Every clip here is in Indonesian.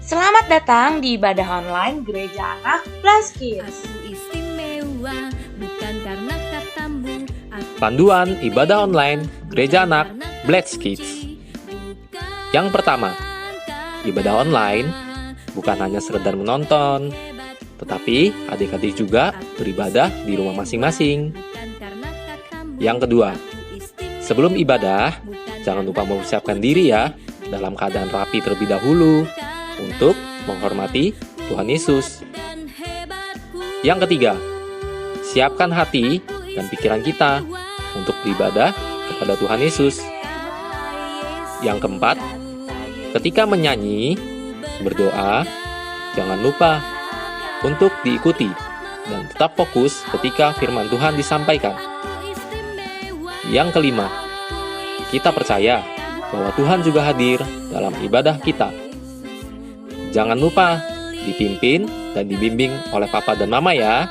Selamat datang di ibadah online Gereja Anak Plus Kids. Aku istimewa, bukan karena katamu. Panduan ibadah online Gereja Anak Black Kids. Yang pertama, ibadah online bukan hanya sekedar menonton, tetapi adik-adik juga beribadah di rumah masing-masing. Yang kedua, sebelum ibadah, jangan lupa mempersiapkan diri ya dalam keadaan rapi terlebih dahulu untuk menghormati Tuhan Yesus. Yang ketiga, siapkan hati dan pikiran kita untuk beribadah kepada Tuhan Yesus. Yang keempat, ketika menyanyi, berdoa, jangan lupa untuk diikuti dan tetap fokus ketika firman Tuhan disampaikan. Yang kelima, kita percaya bahwa Tuhan juga hadir dalam ibadah kita. Jangan lupa dipimpin dan dibimbing oleh Papa dan Mama ya.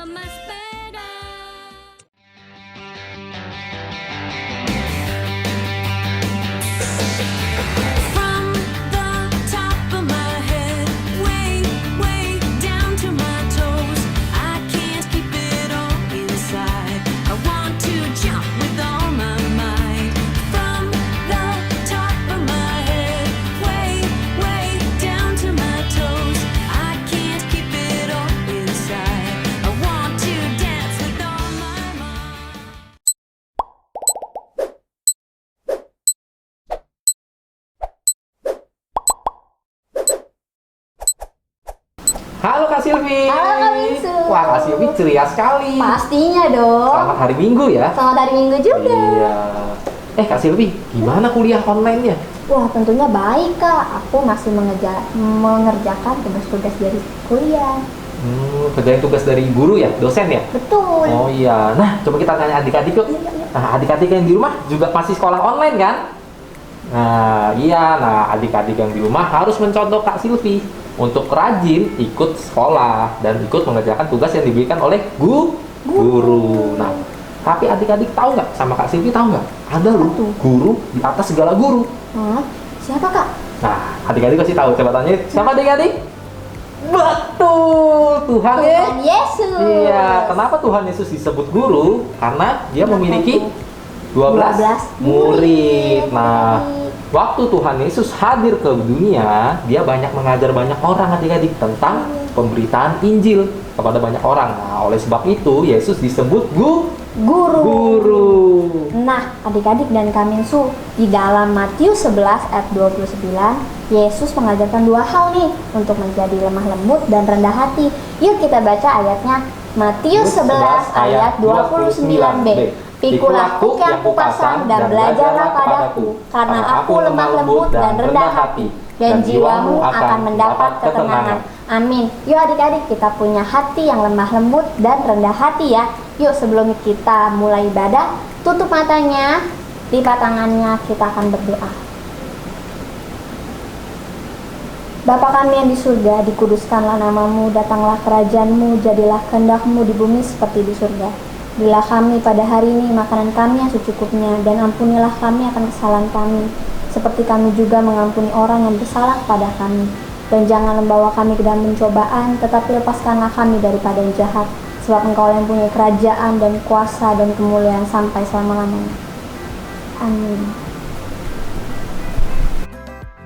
Halo Kak Silvi. Halo Kak Minsu. Wah, Kak Silvi ceria sekali. Pastinya dong. Selamat hari Minggu ya. Selamat hari Minggu juga. Iya. Kak Silvi, gimana kuliah online-nya? Wah, tentunya baik Kak. Aku masih mengerjakan tugas-tugas dari kuliah. Kerjain tugas dari guru ya, dosen ya? Betul. Oh iya. Nah, coba kita tanya adik-adik yuk. Iya. Nah, adik-adik yang di rumah juga masih sekolah online kan? Nah, iya. Nah, adik-adik yang di rumah harus mencontoh Kak Silvi untuk rajin ikut sekolah dan ikut mengerjakan tugas yang diberikan oleh guru. Nah, tapi adik-adik tahu nggak, sama Kak Silvi tahu nggak? Ada loh guru di atas segala guru. Siapa Kak? Nah, adik-adik pasti tahu. Coba tanya, siapa adik-adik? Betul, Tuhan Yesus. Iya, kenapa Tuhan Yesus disebut guru? Karena dia memiliki 12 murid. Nah, waktu Tuhan Yesus hadir ke dunia, dia banyak mengajar banyak orang adik-adik tentang pemberitaan Injil kepada banyak orang. Nah, oleh sebab itu Yesus disebut guru. Nah, adik-adik dan Kak Minsu, di dalam Matius 11 ayat 29, Yesus mengajarkan dua hal nih untuk menjadi lemah lembut dan rendah hati. Yuk kita baca ayatnya. Matius 11 ayat 29b. Pikulah kuk yang kupasang dan belajarlah padaku, karena aku lemah lembut dan rendah hati, dan jiwamu akan mendapat ketenangan. Amin. Yuk adik-adik, kita punya hati yang lemah lembut dan rendah hati ya. Yuk sebelum kita mulai ibadah, tutup matanya, lipat tangannya, kita akan berdoa. Bapa kami yang di surga, dikuduskanlah namamu, datanglah kerajaanmu, jadilah kehendak-mu di bumi seperti di surga. Berilah kami pada hari ini makanan kami yang secukupnya, dan ampunilah kami akan kesalahan kami, seperti kami juga mengampuni orang yang bersalah kepada kami. Dan jangan membawa kami ke dalam pencobaan, tetapi lepaskanlah kami daripada yang jahat, sebab Engkau yang punya kerajaan dan kuasa dan kemuliaan sampai selama-lamanya. Amin.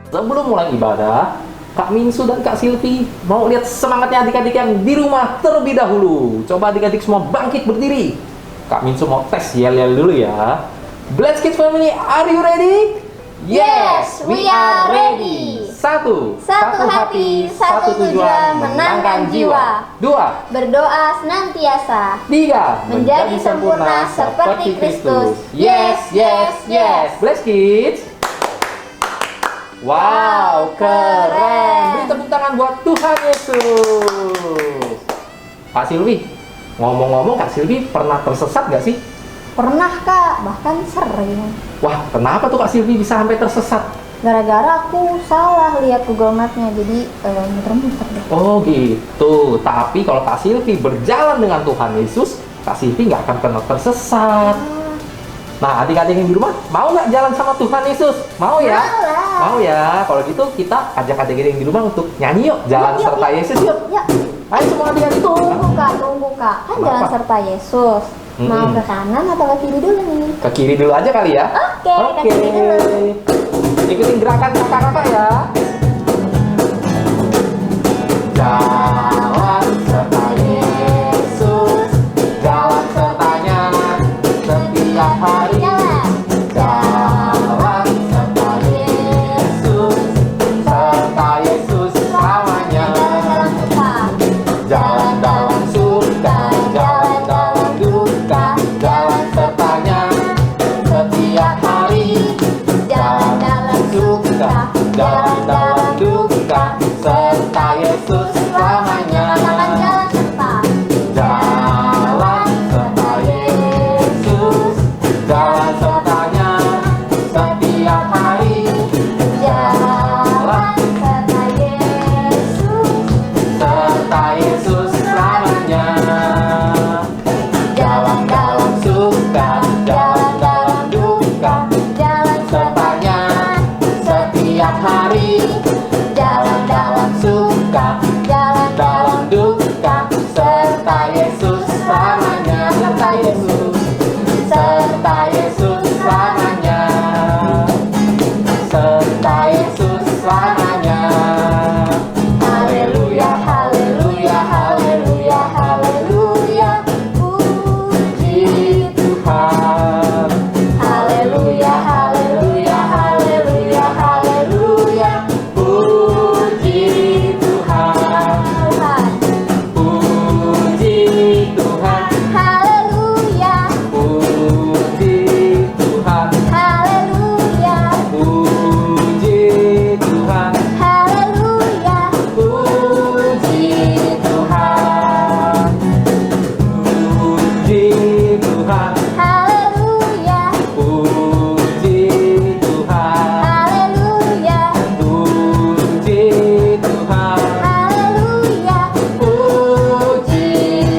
Sebelum mulai ibadah, Kak Minsu dan Kak Silvi mau lihat semangatnya adik-adik yang di rumah terlebih dahulu. Coba adik-adik semua bangkit berdiri. Kak Minsu mau tes yel-yel dulu ya. Black Kids Family, are you ready? Yes, we are ready. Satu hati, satu tujuan, menangkan jiwa. 2, Berdoa senantiasa, 3, menjadi sempurna seperti Kristus. Yes, yes, yes. Black Kids. Wow, keren. Beri tepuk tangan buat Tuhan Yesus. Kak Silvi, ngomong-ngomong Kak Silvi pernah tersesat gak sih? Pernah Kak, bahkan sering. Wah, kenapa tuh Kak Silvi bisa sampai tersesat? Gara-gara aku salah lihat Google Map-nya, jadi muter-muter deh. Oh gitu. Tapi kalau Kak Silvi berjalan dengan Tuhan Yesus, Kak Silvi nggak akan pernah tersesat. Nah, adik-adik yang di rumah, mau nggak jalan sama Tuhan Yesus? Mau ya? Mau ya? Kalau gitu kita ajak adik-adik yang di rumah untuk nyanyi yuk. Jalan Yuk, serta yuk. Yesus yuk. Yuk. Ayo semua adik-adik tuh. Tunggu kak. Kan Kenapa? jalan serta Yesus. Mau ke kanan atau ke kiri dulu nih? Ke kiri dulu aja kali ya. Oke, ke kiri dulu. Ikutin gerakan kakak-kakak ya. Jalan serta Yesus, jalan sertanya setiap hari. Jalan serta Yesus, serta Yesus selamanya. Jalan dalam surga, jalan dalam duka, jalan sertanya setiap hari. Jalan dalam surga, jalan dalam duka, serta Yesus selamanya. Jalan serta. Jalan serta Yesus, jalan sertanya setiap hari. Jalan serta Yesus. Serta Yesus selamanya. Jalan dalam suka, jalan dalam duka, Jalan sertanya setiap hari. Jalan dalam suka, Jalan dalam duka, serta Yesus selamanya. Serta Yesus, serta Yesus selamanya. Serta Yesus selamanya. Haleluya, haleluya, haleluya, haleluya. Puji Tuhan. Haleluya, haleluya, haleluya, haleluya. Puji Tuhan. Tuhan. Puji Tuhan. Haleluya. Puji Tuhan. Haleluya. Puji Tuhan. Haleluya. Puji Tuhan. Puji Tuhan. Haleluya. Puji Tuhan. Haleluya. Puji Tuhan. Haleluya. Puji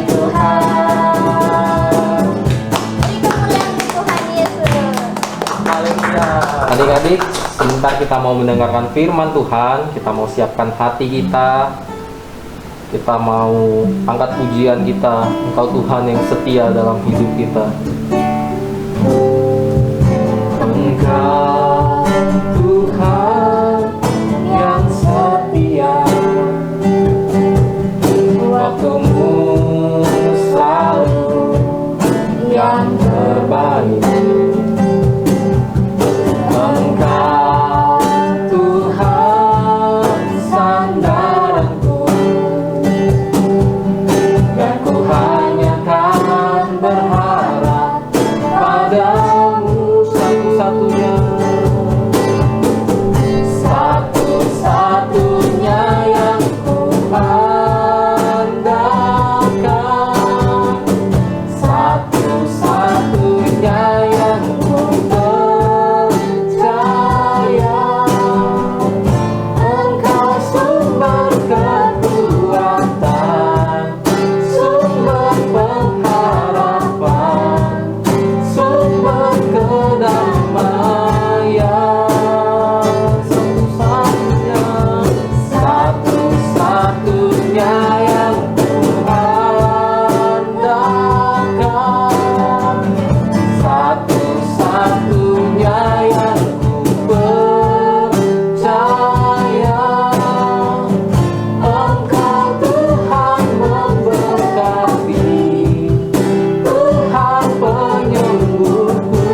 Tuhan. Beri kemuliaan Tuhan Yesus. Haleluya. Adik-adik, sebentar kita mau mendengarkan firman Tuhan. Kita mau siapkan hati kita. Kita mau angkat pujian kita. Engkau Tuhan yang setia dalam hidup kita. Engkau Tuhan yang setia. Waktumu selalu yang terbaik. Engkau Tuhan sandaranku, dan ku hanya kan berharap padamu satu-satunya. Satu-satunya yang ku andalkan, satu-satunya yang ku percaya. Engkau sumber kekuatan, sumber pengharapan, sumber kedamaian. Satu-satunya yang ku andalkan, satu-satunya yang ku percaya. Engkau Tuhan memberkati, Tuhan penyembuhku,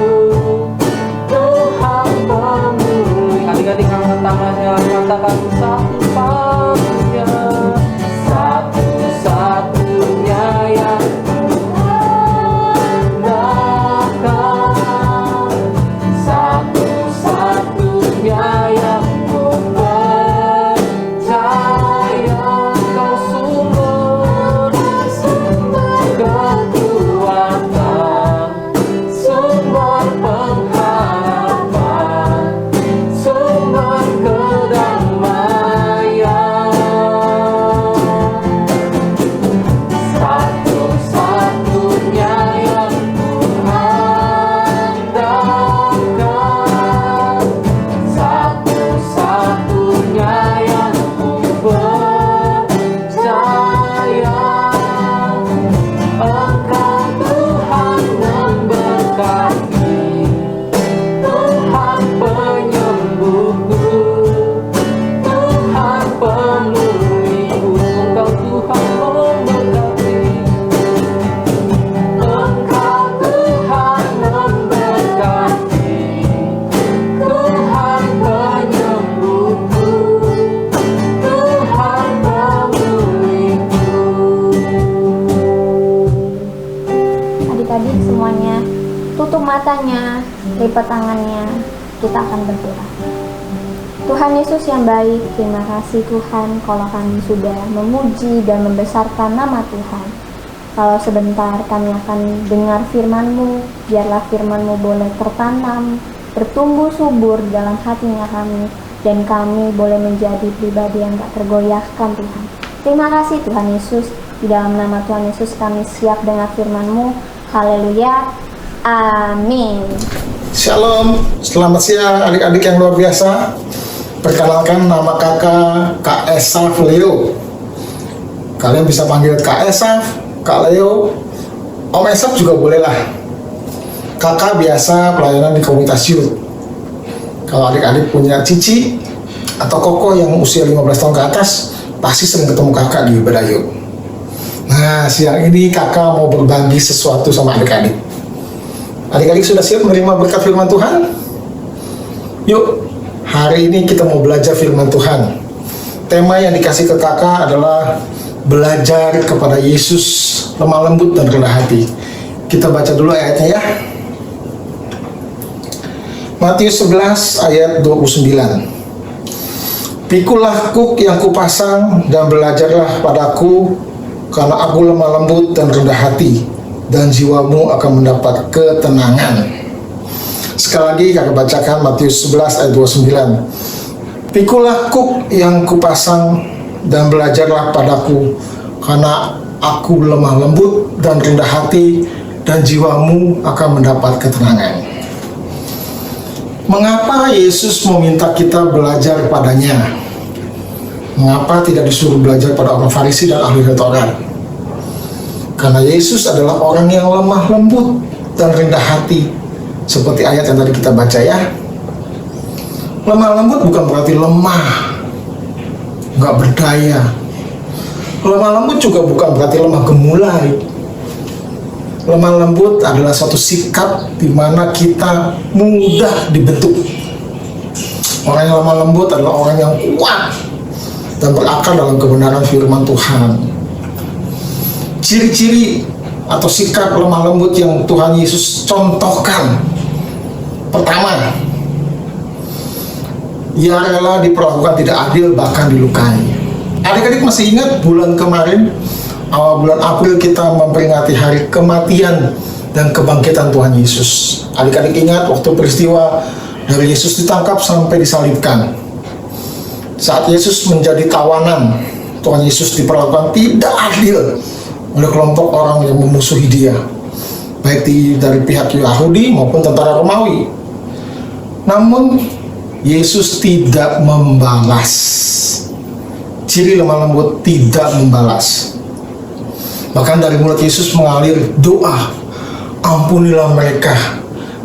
Tuhan pemulih. Adik-adik angkat tangannya, katakan satu-satunya, satu-satunya yang ku andalkan, satu-satunya yang ku percaya. Kau sumber kekuatan, sumber pengharapan, sumber kedamaian. matanya, lipat tangannya, kita akan berdoa. Tuhan Yesus yang baik, terima kasih Tuhan kalau kami sudah memuji dan membesarkan nama Tuhan. Kalau sebentar kami akan dengar firman-Mu, biarlah firman-Mu boleh tertanam, bertumbuh subur dalam hatinya kami, dan kami boleh menjadi pribadi yang tak tergoyahkan Tuhan. Terima kasih Tuhan Yesus, di dalam nama Tuhan Yesus kami siap dengar firman-Mu. Haleluya, amin. Shalom, selamat siang adik-adik yang luar biasa. Perkenalkan, nama kakak Kak Esaf Leo. Kalian bisa panggil Kak Esaf, Kak Leo, Om Esaf juga boleh lah. Kakak biasa pelayanan di komunitas youth. Kalau adik-adik punya cici atau koko yang usia 15 tahun ke atas, pasti sering ketemu kakak di ibadah youth. Nah, siang ini kakak mau berbagi sesuatu sama adik-adik. Adik-adik sudah siap menerima berkat firman Tuhan? Yuk, hari ini kita mau belajar firman Tuhan. Tema yang dikasih ke kakak adalah belajar kepada Yesus, lemah lembut dan rendah hati. Kita baca dulu ayatnya ya. Matius 11 ayat 29. Pikulah kuk yang kupasang dan belajarlah padaku, karena aku lemah lembut dan rendah hati, dan jiwamu akan mendapat ketenangan. Sekali lagi kakak bacakan Matius 11 ayat 29. Pikulah kuk yang kupasang dan belajarlah padaku, karena aku lemah lembut dan rendah hati, dan jiwamu akan mendapat ketenangan. Mengapa Yesus meminta kita belajar padanya? Mengapa tidak disuruh belajar pada orang Farisi dan ahli Taurat? Karena Yesus adalah orang yang lemah lembut dan rendah hati, seperti ayat yang tadi kita baca ya. Lemah lembut bukan berarti lemah, nggak berdaya. Lemah lembut juga bukan berarti lemah gemulai. Lemah lembut adalah suatu sikap di mana kita mudah dibentuk. Orang yang lemah lembut adalah orang yang kuat dan berakar dalam kebenaran firman Tuhan. Ciri-ciri atau sikap lemah lembut yang Tuhan Yesus contohkan. Pertama, ia rela diperlakukan tidak adil, bahkan dilukai. Adik-adik masih ingat bulan kemarin, awal bulan April kita memperingati hari kematian dan kebangkitan Tuhan Yesus. Adik-adik ingat waktu peristiwa dari Yesus ditangkap sampai disalibkan. Saat Yesus menjadi tawanan, Tuhan Yesus diperlakukan tidak adil oleh kelompok orang yang memusuhi dia, baik dari pihak Yahudi maupun tentara Romawi. Namun Yesus tidak membalas. Ciri lemah lembut tidak membalas. Bahkan dari mulut Yesus mengalir doa, ampunilah mereka,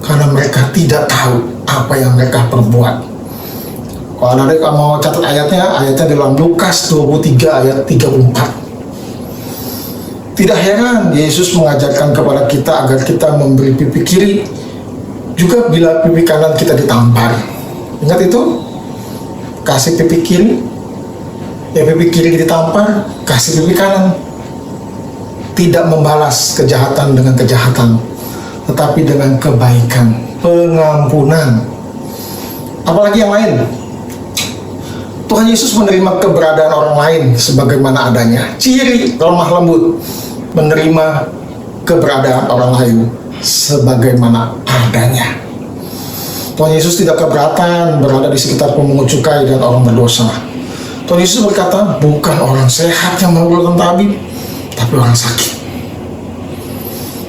karena mereka tidak tahu apa yang mereka perbuat. Kalau adik mau catat ayatnya dalam Lukas 23 ayat 34. Tidak heran Yesus mengajarkan kepada kita agar kita memberi pipi kiri juga bila pipi kanan kita ditampar. Ingat itu? Kasih pipi kiri, ya pipi kiri ditampar, kasih pipi kanan. Tidak membalas kejahatan dengan kejahatan, tetapi dengan kebaikan, pengampunan. Apalagi yang lain? Tuhan Yesus menerima keberadaan orang lain sebagaimana adanya. Ciri lemah lembut, menerima keberadaan orang lain sebagaimana adanya. Tuhan Yesus tidak keberatan berada di sekitar pemungut cukai dan orang berdosa. Tuhan Yesus berkata, bukan orang sehat yang memerlukan tabib, tapi orang sakit.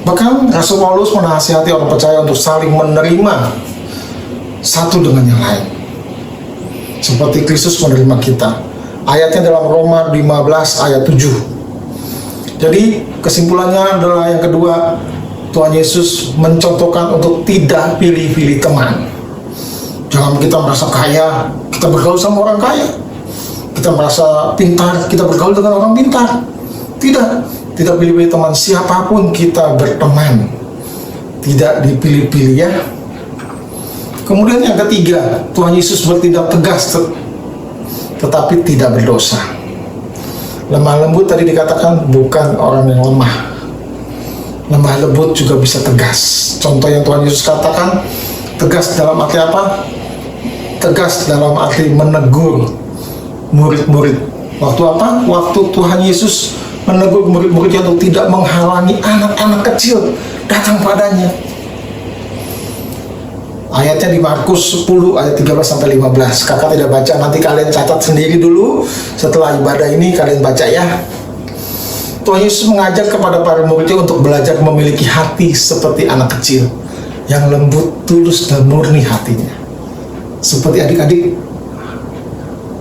Bahkan Rasul Paulus menasihati orang percaya untuk saling menerima satu dengan yang lain, seperti Kristus menerima kita. Ayatnya dalam Roma 15 ayat 7. Jadi kesimpulannya adalah yang kedua, Tuhan Yesus mencontohkan untuk tidak pilih-pilih teman. Jangan kita merasa kaya, kita bergaul sama orang kaya. Kita merasa pintar, kita bergaul dengan orang pintar. Tidak pilih-pilih teman, siapapun kita berteman. Tidak dipilih-pilih ya. Kemudian yang ketiga, Tuhan Yesus bertindak tegas tetapi tidak berdosa. Lemah lembut tadi dikatakan bukan orang yang lemah. lemah lembut juga bisa tegas. Contoh yang Tuhan Yesus katakan, tegas dalam arti apa? Tegas dalam arti menegur murid-murid. Waktu apa? Waktu Tuhan Yesus menegur murid-muridnya untuk tidak menghalangi anak-anak kecil datang padanya. Ayatnya di Markus 10 ayat 13 sampai 15. Kakak tidak baca, nanti kalian catat sendiri dulu. Setelah ibadah ini kalian baca ya. Tuhan Yesus mengajak kepada para muridnya untuk belajar memiliki hati seperti anak kecil yang lembut, tulus, dan murni hatinya. Seperti adik-adik,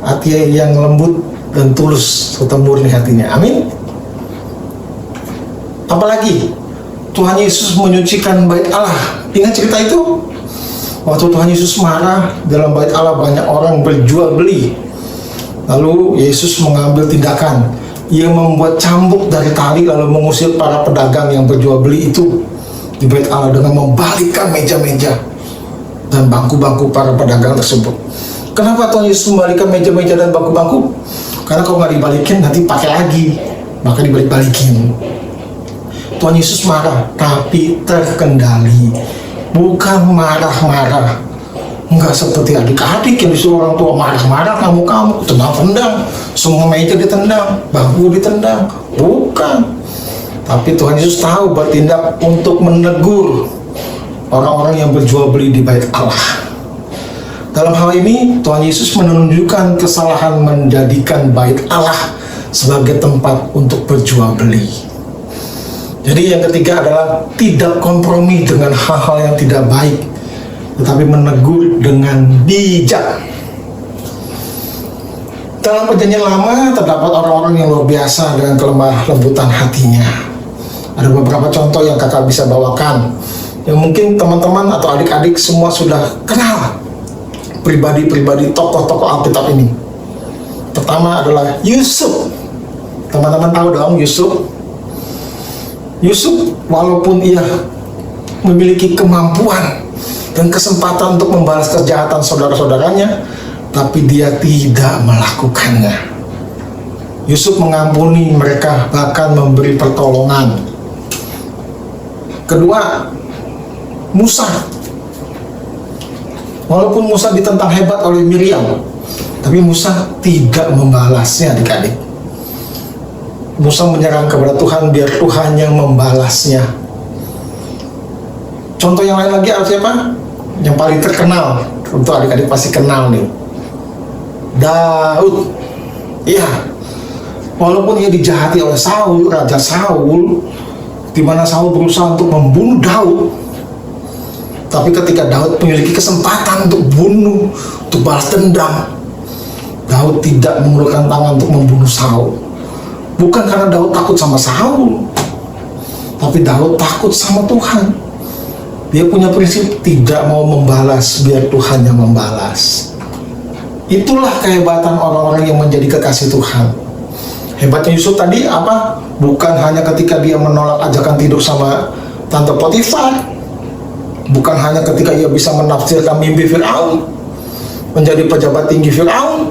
hati yang lembut dan tulus serta murni hatinya. Amin. Apalagi Tuhan Yesus menyucikan bait Allah. Ingat cerita itu? Waktu Tuhan Yesus marah, dalam bait Allah banyak orang berjual beli. Lalu Yesus mengambil tindakan. Ia membuat cambuk dari tali lalu mengusir para pedagang yang berjual beli itu di bait Allah dengan membalikkan meja-meja dan bangku-bangku para pedagang tersebut. Kenapa Tuhan Yesus membalikkan meja-meja dan bangku-bangku? Karena kalau nggak dibalikin nanti pakai lagi, maka dibalik-balikin. Tuhan Yesus marah, tapi terkendali, bukan marah-marah. Enggak seperti adik-adik yang disuruh orang tua marah-marah, kamu tendang-tendang, semua meja ditendang, bangku ditendang. Bukan. Tapi Tuhan Yesus tahu bertindak untuk menegur orang-orang yang berjual beli di bait Allah. Dalam hal ini Tuhan Yesus menunjukkan kesalahan menjadikan bait Allah sebagai tempat untuk berjual beli. Jadi yang ketiga adalah tidak kompromi dengan hal-hal yang tidak baik, tetapi menegur dengan bijak. Dalam perjanjian lama terdapat orang-orang yang luar biasa dengan kelemah lembutan hatinya. Ada beberapa contoh yang kakak bisa bawakan, yang mungkin teman-teman atau adik-adik semua sudah kenal pribadi-pribadi tokoh-tokoh Alkitab ini. Pertama adalah Yusuf. Teman-teman tahu dong Yusuf. Yusuf walaupun ia memiliki kemampuan dan kesempatan untuk membalas kejahatan saudara-saudaranya, tapi dia tidak melakukannya. Yusuf mengampuni mereka, bahkan memberi pertolongan. Kedua, Musa. Walaupun Musa ditentang hebat oleh Miriam, tapi Musa tidak membalasnya, adik-adik. Musa menyerang kepada Tuhan, biar Tuhan yang membalasnya. Contoh yang lain lagi ada siapa? Yang paling terkenal, tentu adik-adik pasti kenal nih, Daud. Iya, walaupun ia dijahati oleh Saul, Raja Saul, di mana Saul berusaha untuk membunuh Daud, tapi ketika Daud memiliki kesempatan untuk bunuh, untuk balas dendam, Daud tidak mengulurkan tangan untuk membunuh Saul. Bukan karena Daud takut sama Saul, tapi Daud takut sama Tuhan. Dia punya prinsip tidak mau membalas, biar Tuhan yang membalas. Itulah kehebatan orang-orang yang menjadi kekasih Tuhan. Hebatnya Yusuf tadi apa? Bukan hanya ketika dia menolak ajakan tidur sama tante Potifar, bukan hanya ketika ia bisa menafsirkan mimpi Firaun, menjadi pejabat tinggi Firaun,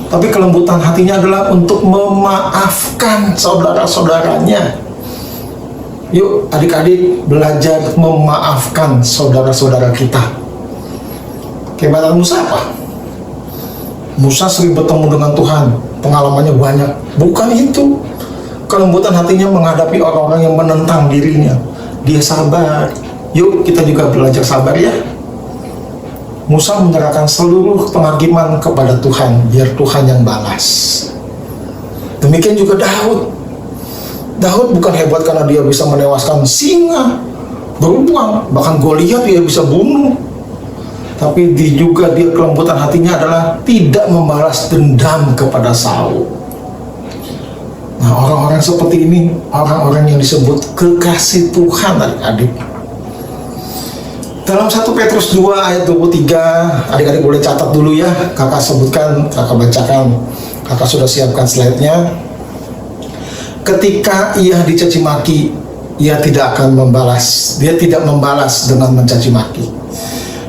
tapi kelembutan hatinya adalah untuk memaafkan saudara-saudaranya. Yuk adik-adik belajar memaafkan saudara-saudara kita. Kehebatan Musa apa? Musa sering bertemu dengan Tuhan, pengalamannya banyak. Bukan itu. Kelembutan hatinya menghadapi orang-orang yang menentang dirinya. Dia sabar. Yuk kita juga belajar sabar ya. Musa menyerahkan seluruh penghakiman kepada Tuhan, biar Tuhan yang balas. Demikian juga Daud. Daud bukan hebat karena dia bisa menewaskan singa, beruang, bahkan Goliat dia bisa bunuh. Tapi juga dia kelembutan hatinya adalah tidak membalas dendam kepada Saul. Nah, orang-orang seperti ini, orang-orang yang disebut kekasih Tuhan, adik-adik. Dalam 1 Petrus 2 ayat 23, adik-adik boleh catat dulu ya, kakak sebutkan, kakak bacakan, kakak sudah siapkan slide-nya. Ketika ia dicaci maki, ia tidak akan membalas, dia tidak membalas dengan mencaci maki.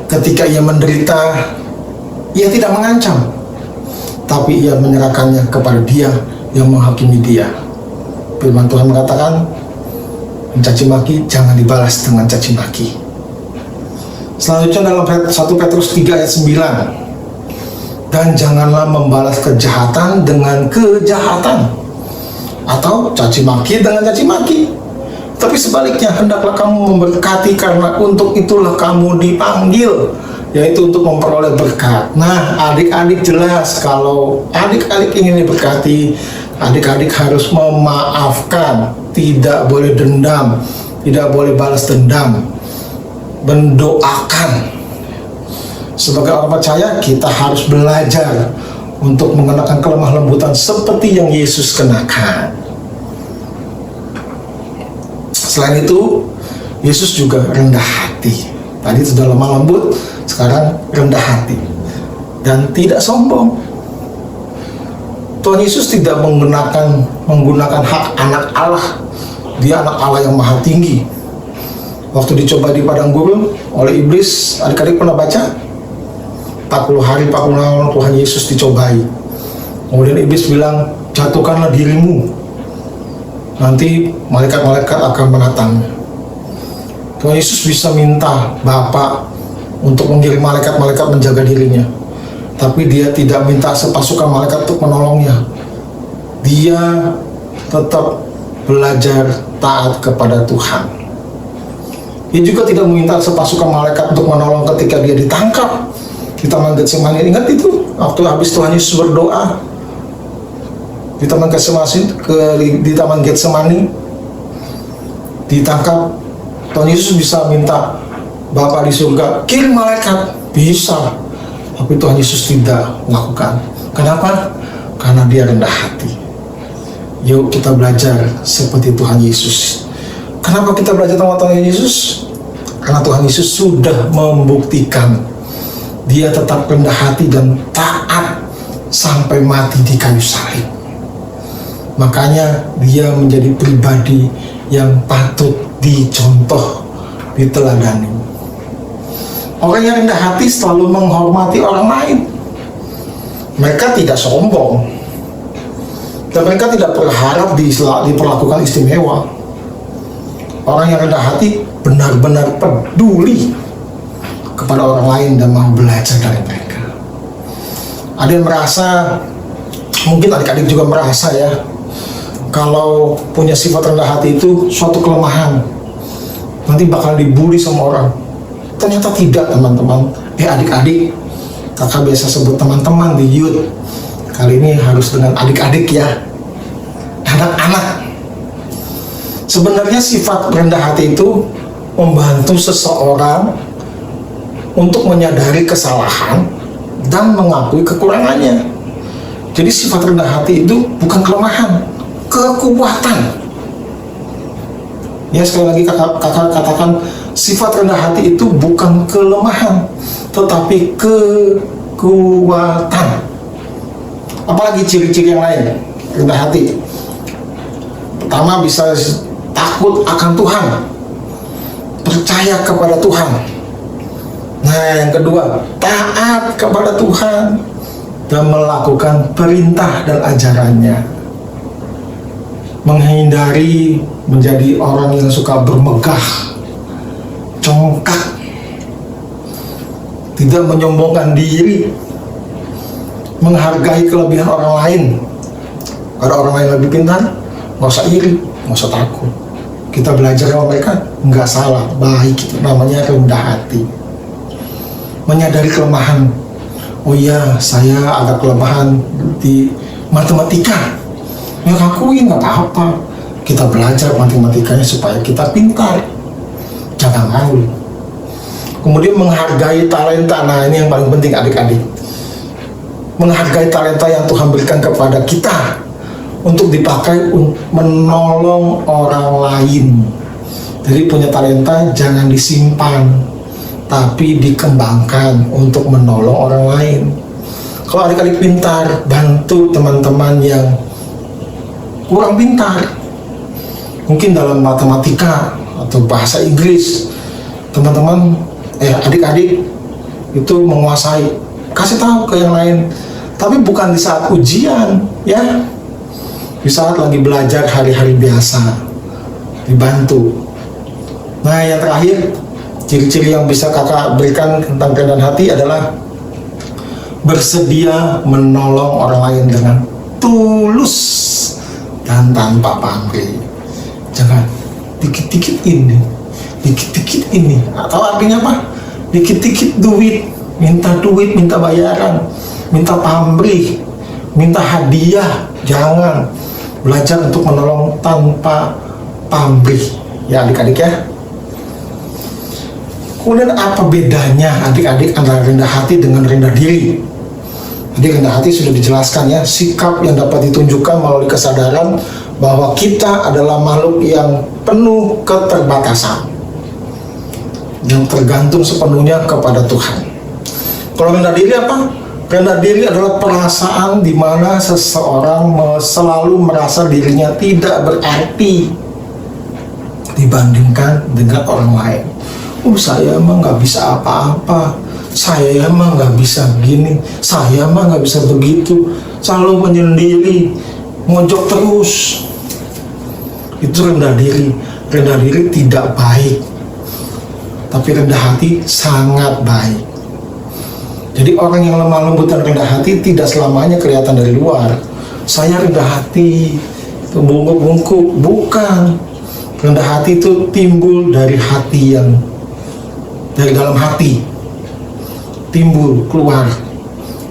Ketika ia menderita, ia tidak mengancam, tapi ia menyerahkannya kepada Dia yang menghakimi dia. Firman Tuhan mengatakan, mencaci maki jangan dibalas dengan caci maki. Selanjutnya dalam 1 Petrus 3 ayat 9, dan janganlah membalas kejahatan dengan kejahatan atau caci maki dengan caci maki, tapi sebaliknya hendaklah kamu memberkati, karena untuk itulah kamu dipanggil, yaitu untuk memperoleh berkat. Nah, adik-adik jelas kalau adik-adik ingin diberkati, adik-adik harus memaafkan, tidak boleh dendam, tidak boleh balas dendam, mendoakan. Sebagai orang percaya, kita harus belajar untuk mengenakan kelemah lembutan seperti yang Yesus kenakan. Selain itu, Yesus juga rendah hati. Tadi sudah lemah lembut, sekarang rendah hati dan tidak sombong. Tuhan Yesus tidak menggunakan hak anak Allah. Dia anak Allah yang maha tinggi. Waktu dicoba di padang gurun oleh iblis, adik-adik pernah baca? 40 hari 40 malam Tuhan Yesus dicobai. Kemudian iblis bilang, jatuhkanlah dirimu, nanti malaikat-malaikat akan menatangnya. Tuhan Yesus bisa minta Bapa untuk mengirim malaikat-malaikat menjaga dirinya, tapi dia tidak minta sepasukan malaikat untuk menolongnya. Dia tetap belajar taat kepada Tuhan. Dia juga tidak meminta sepasukan malaikat untuk menolong ketika dia ditangkap di Taman Getsemani. Ingat itu, waktu habis Tuhan Yesus berdoa di Taman Getsemani, ditangkap, Tuhan Yesus bisa minta Bapa di surga kirim malaikat, bisa, tapi Tuhan Yesus tidak melakukan. Kenapa? Karena dia rendah hati. Yuk kita belajar seperti Tuhan Yesus. Kenapa kita belajar sama Tuhan Yesus? Karena Tuhan Yesus sudah membuktikan dia tetap rendah hati dan taat sampai mati di kayu salib. Makanya dia menjadi pribadi yang patut dicontoh, diteladani. Orang yang rendah hati selalu menghormati orang lain. Mereka tidak sombong, dan mereka tidak berharap diperlakukan istimewa. Orang yang rendah hati benar-benar peduli kepada orang lain dan mau belajar dari mereka. Ada yang merasa, mungkin adik-adik juga merasa ya, kalau punya sifat rendah hati itu suatu kelemahan, nanti bakal dibully sama orang. Ternyata tidak, teman-teman. Adik-adik, kakak biasa sebut teman-teman di youth, kali ini harus dengan adik-adik ya, anak-anak. Sebenarnya sifat rendah hati itu membantu seseorang untuk menyadari kesalahan dan mengakui kekurangannya. Jadi sifat rendah hati itu bukan kelemahan, kekuatan. Ya, sekali lagi kakak katakan, sifat rendah hati itu bukan kelemahan, tetapi kekuatan. Apalagi ciri-ciri yang lain rendah hati? Pertama, bisa takut akan Tuhan, percaya kepada Tuhan. Nah, yang kedua, taat kepada Tuhan dan melakukan perintah dan ajarannya. Menghindari menjadi orang yang suka bermegah, congkak, tidak menyombongkan diri, menghargai kelebihan orang lain. Ada orang lain lebih pintar, nggak usah iri, nggak usah takut. Kita belajar sama mereka, nggak salah, baik, itu namanya rendah hati. Menyadari kelemahan. Oh iya, saya ada kelemahan di matematika. Ya akuin, nggak apa-apa. Kita belajar matematikanya supaya kita pintar. Jangan malu. Kemudian menghargai talenta. Nah, ini yang paling penting adik-adik. Menghargai talenta yang Tuhan berikan kepada kita untuk dipakai menolong orang lain. Jadi punya talenta jangan disimpan, tapi dikembangkan untuk menolong orang lain. Kalau adik-adik pintar, bantu teman-teman yang kurang pintar. Mungkin dalam matematika atau bahasa Inggris, teman-teman, adik-adik itu menguasai, kasih tahu ke yang lain. Tapi bukan di saat ujian, ya. Di saat lagi belajar hari-hari biasa, dibantu. Nah, yang terakhir, ciri-ciri yang bisa kakak berikan tentang kerendahan hati adalah bersedia menolong orang lain dengan tulus dan tanpa pamrih. Jangan dikit-dikit ini, dikit-dikit ini. Atau artinya apa? Dikit-dikit duit, minta bayaran, minta pamrih, minta hadiah. Jangan. Belajar untuk menolong tanpa pamrih, ya adik-adik ya. Kemudian apa bedanya adik-adik antara rendah hati dengan rendah diri? Jadi rendah hati sudah dijelaskan ya, sikap yang dapat ditunjukkan melalui kesadaran bahwa kita adalah makhluk yang penuh keterbatasan, yang tergantung sepenuhnya kepada Tuhan. Kalau rendah diri apa? Rendah diri adalah perasaan di mana seseorang selalu merasa dirinya tidak berarti dibandingkan dengan orang lain. Saya emang nggak bisa apa-apa, saya emang nggak bisa gini, saya emang nggak bisa begitu, selalu menyendiri, mojok terus. Itu rendah diri. Rendah diri tidak baik, tapi rendah hati sangat baik. Jadi orang yang lemah lembut dan rendah hati tidak selamanya kelihatan dari luar. Saya rendah hati, bungkuk-bungkuk, bukan. Rendah hati itu timbul dari hati yang dari dalam hati, timbul keluar,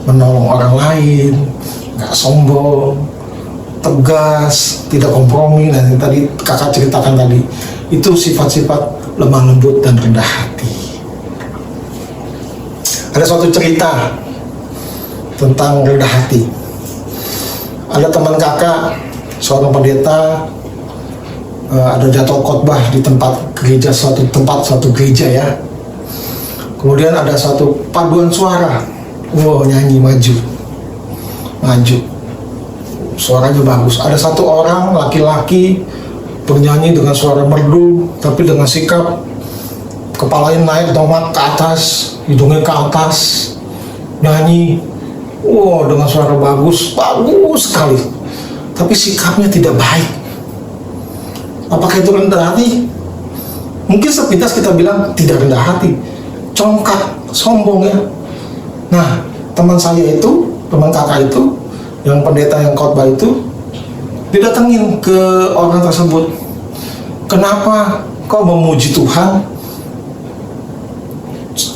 menolong orang lain, nggak sombong, tegas, tidak kompromi. Dan yang tadi kakak ceritakan tadi, itu sifat-sifat lemah lembut dan rendah hati. Ada suatu cerita tentang rendah hati. Ada teman kakak, seorang pendeta, ada jadwal khotbah di tempat gereja, suatu gereja ya. Kemudian ada satu paduan suara, nyanyi maju, suaranya bagus. Ada satu orang laki-laki bernyanyi dengan suara merdu, tapi dengan sikap kepalanya naik tomat ke atas, hidungnya ke atas, nyanyi, dengan suara bagus sekali. Tapi sikapnya tidak baik. Apakah itu rendah hati? Mungkin sepintas kita bilang tidak rendah hati, congkak, sombong ya. Nah, teman kakak itu, yang pendeta yang khotbah itu, didatengin ke orang tersebut. Kenapa kau memuji Tuhan?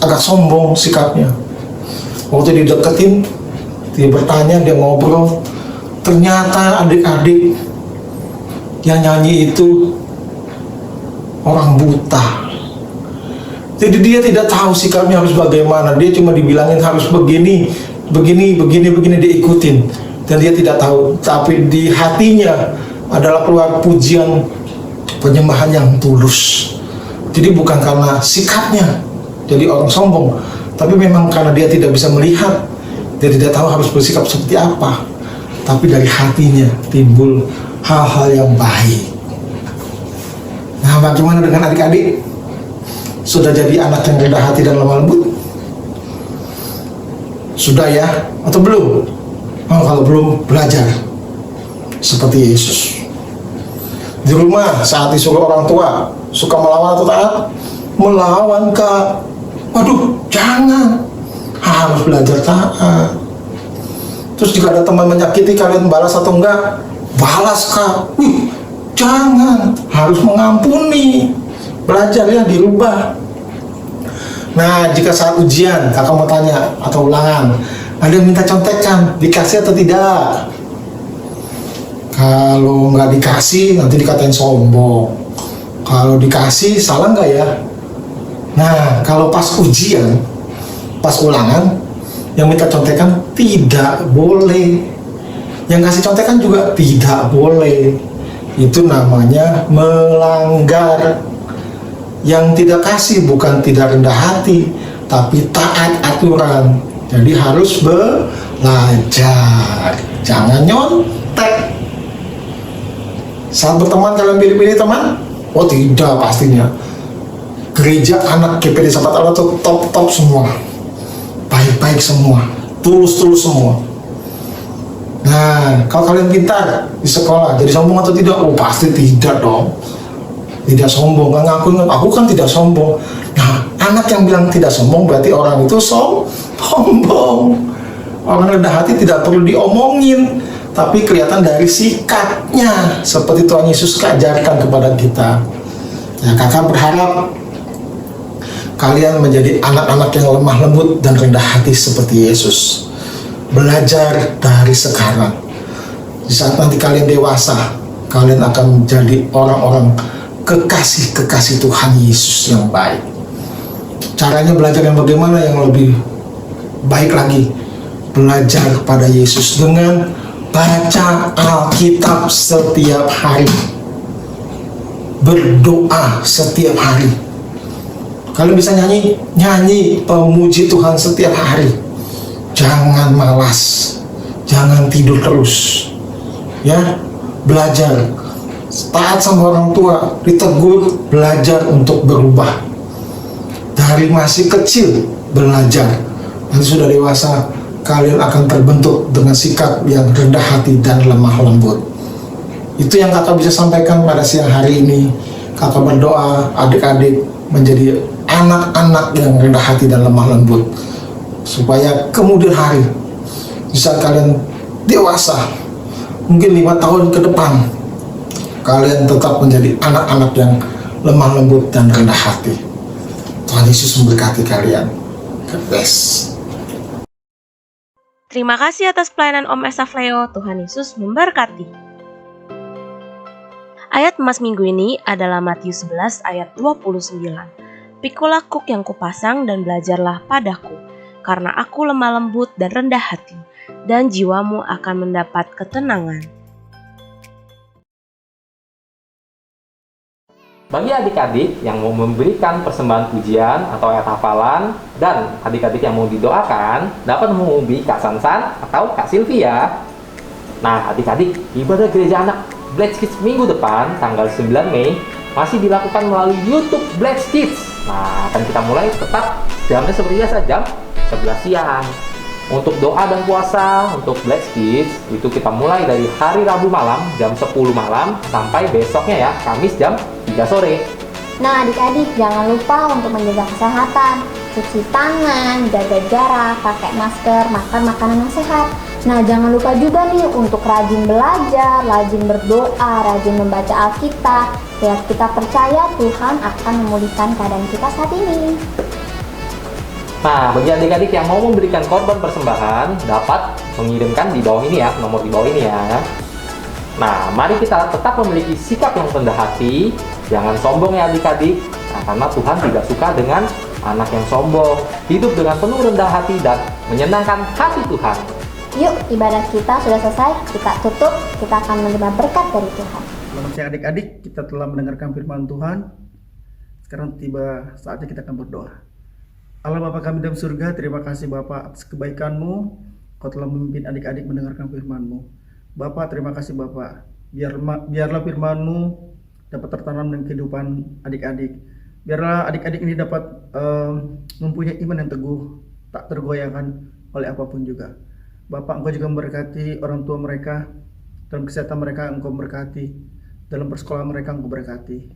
Agak sombong sikapnya. Waktu dideketin, dia bertanya, dia ngobrol, ternyata adik-adik yang nyanyi itu orang buta. Jadi dia tidak tahu sikapnya harus bagaimana. Dia cuma dibilangin harus begini, dia ikutin. Dan dia tidak tahu, tapi di hatinya adalah keluar pujian, penyembahan yang tulus. Jadi bukan karena sikapnya jadi orang sombong, tapi memang karena dia tidak bisa melihat, dia tidak tahu harus bersikap seperti apa. Tapi dari hatinya timbul hal-hal yang baik. Nah, bagaimana dengan adik-adik? Sudah jadi anak yang rendah hati dan lemah lembut? Sudah ya? Atau belum? Kalau belum, belajar seperti Yesus. Di rumah saat disuruh orang tua, suka melawan atau taat? Melawan, Kak. Waduh, jangan. Harus belajar taat. Terus jika ada teman menyakiti, kalian balas atau enggak? Balas, Kak. Jangan. Harus mengampuni. Belajar ya, dirubah. Nah, jika saat ujian, kakak mau tanya, atau ulangan, ada yang minta contekan, dikasih atau tidak? Kalau nggak dikasih, nanti dikatain sombong. Kalau dikasih, salah nggak ya? Nah, kalau pas ujian, pas ulangan, yang minta contekan tidak boleh. Yang kasih contekan juga tidak boleh. Itu namanya melanggar. Yang tidak kasih bukan tidak rendah hati, tapi taat aturan. Jadi harus belajar. Jangan nyontek. Saat berteman kalian pilih-pilih teman? Oh tidak, pastinya. Gereja anak GPD Sahabat Allah tuh top-top semua, baik-baik semua, tulus-tulus semua. Nah, kalau kalian pintar di sekolah, jadi sombong atau tidak? Oh pasti tidak dong. tidak sombong, ngakuin aku kan tidak sombong. Nah, anak yang bilang tidak sombong berarti orang itu sombong. Orang rendah hati tidak perlu diomongin, tapi kelihatan dari sikapnya, seperti Tuhan Yesus ajarkan kepada kita. Ya, kakak berharap kalian menjadi anak-anak yang lemah lembut dan rendah hati seperti Yesus. Belajar dari sekarang. Di saat nanti kalian dewasa, kalian akan menjadi orang-orang kekasih-kekasih Tuhan Yesus yang baik. Caranya belajar yang bagaimana yang lebih baik lagi? Belajar pada Yesus dengan baca Alkitab setiap hari, berdoa setiap hari. Kalian bisa nyanyi pemuji Tuhan setiap hari. Jangan malas, jangan tidur terus, ya. Belajar, taat sama orang tua, ditegur, belajar untuk berubah. Dari masih kecil belajar, nanti sudah dewasa kalian akan terbentuk dengan sikap yang rendah hati dan lemah lembut. Itu yang kakak bisa sampaikan pada siang hari ini. Kakak berdoa adik-adik menjadi anak-anak yang rendah hati dan lemah lembut, supaya kemudian hari bisa kalian dewasa, mungkin 5 tahun ke depan, kalian tetap menjadi anak-anak yang lemah lembut dan rendah hati. Tuhan Yesus memberkati kalian. God bless. Terima kasih atas pelayanan Om Esaf Leo. Tuhan Yesus memberkati. Ayat emas minggu ini adalah Matius 11 ayat 29. Pikulah kuk yang kupasang dan belajarlah padaku, karena aku lemah lembut dan rendah hati, dan jiwamu akan mendapat ketenangan. Bagi adik-adik yang mau memberikan persembahan pujian atau ayat hafalan, dan adik-adik yang mau didoakan, dapat menghubungi Kak Sansan atau Kak Sylvia. Nah, adik-adik, ibadah gereja anak Blessed Kids minggu depan, tanggal 9 Mei, masih dilakukan melalui YouTube Blessed Kids. Nah, akan kita mulai tetap jamnya seperti biasa, jam 11 siang. Untuk doa dan puasa untuk Blessed Kids, itu kita mulai dari hari Rabu malam, jam 10 malam, sampai besoknya ya, Kamis jam 3 sore. Nah adik-adik jangan lupa untuk menjaga kesehatan, cuci tangan, jaga jarak, pakai masker, makan makanan yang sehat. Nah jangan lupa juga nih untuk rajin belajar, rajin berdoa, rajin membaca Alkitab. Biar kita percaya Tuhan akan memulihkan keadaan kita saat ini. Nah, bagi adik-adik yang mau memberikan korban persembahan, dapat mengirimkan di bawah ini ya, nomor di bawah ini ya. Nah, mari kita tetap memiliki sikap yang rendah hati, jangan sombong ya adik-adik. Nah, karena Tuhan tidak suka dengan anak yang sombong. Hidup dengan penuh rendah hati dan menyenangkan hati Tuhan. Yuk, ibadah kita sudah selesai, kita tutup, kita akan menerima berkat dari Tuhan. Selamat siang adik-adik, kita telah mendengarkan firman Tuhan. Sekarang tiba saatnya kita akan berdoa. Allah Bapa kami dalam surga, terima kasih Bapa atas kebaikan-Mu. Kau telah memimpin adik-adik mendengarkan firman-Mu. Bapa, terima kasih Bapa. Biarlah firman-Mu dapat tertanam dalam kehidupan adik-adik. Biarlah adik-adik ini dapat mempunyai iman yang teguh, tak tergoyahkan oleh apapun juga. Bapa, Engkau juga memberkati orang tua mereka, dalam kesehatan mereka Engkau berkati, dalam persekolahan mereka Engkau berkati.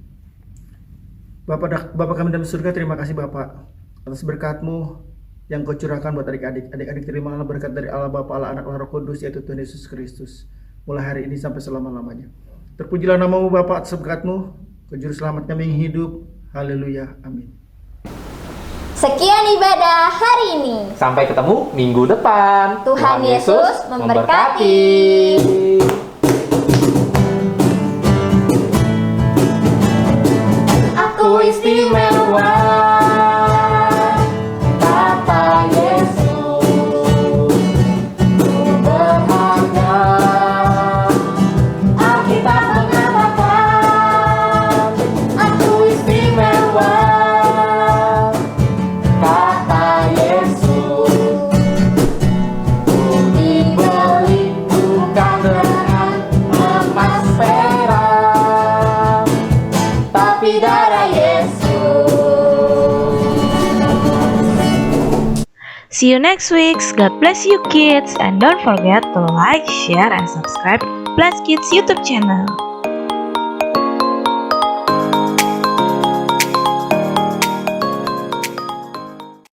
Bapa kami dalam surga, terima kasih Bapa atas berkat-Mu yang Kau curahkan buat adik-adik. Adik-adik terimalah berkat dari Allah Bapa, Allah Anak, Allah Roh Kudus, yaitu Tuhan Yesus Kristus, mulai hari ini sampai selama-lamanya. Terpujilah nama-Mu Bapa atas berkat-Mu, Kau juru selamat kami yang hidup. Haleluya, amin. Sekian ibadah hari ini. Sampai ketemu minggu depan. Tuhan Yesus memberkati. Aku istimewa, kata Yesus. Ku berharga, Alkitab mengatakan. Aku istimewa, kata Yesus. Ku dibeli bukan dengan emas perak, tapi darah Yesus. See you next week. God bless you kids. And don't forget to like, share, and subscribe Blessed Kids YouTube channel.